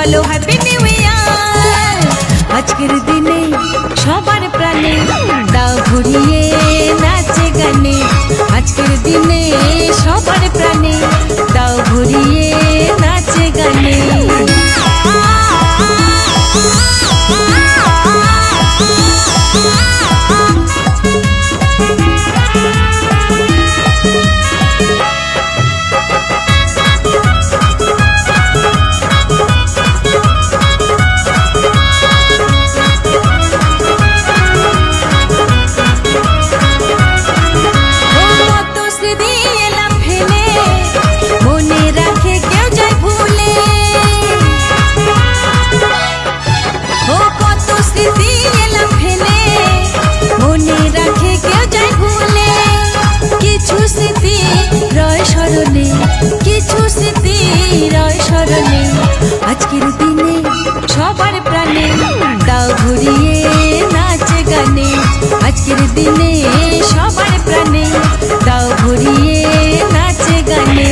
বলো happy new year. আজকের দিনে সবার প্রাণে দাও ভরিয়ে নাচে গানে। আজকের দিনে সবার প্রাণে দাও ভরিয়ে নাচে গানে। আজকের দিনে সবার প্রাণে দাও ভরিয়ে নাচে গানে। আজকের দিনে সবার প্রাণে দাও ভরিয়ে নাচে গানে।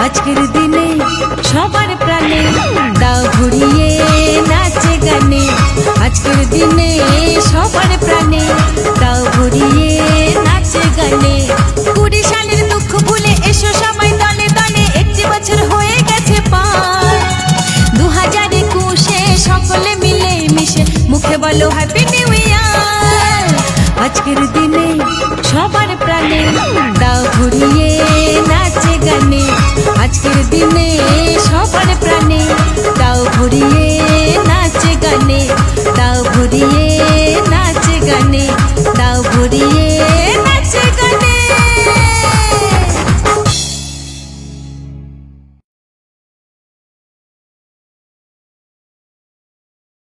আজকের দিনে সবার প্রাণে দাও ভরিয়ে নাচে গানে। আজকের দিনে সবার প্রাণে দাও ভরিয়ে নাচে গানে। 20 সালের দুঃখ ভুলে এসো সবাই দলে দলে, একটি বছর হয়ে গেছে পার। 2021-এ সকলে মিলে মিশে মুখে বলো হ্যাপি নিউ ইয়ার। আজকের দিনে সবার প্রাণে দাও ভরিয়ে নাচে গানে। আজকের দিনে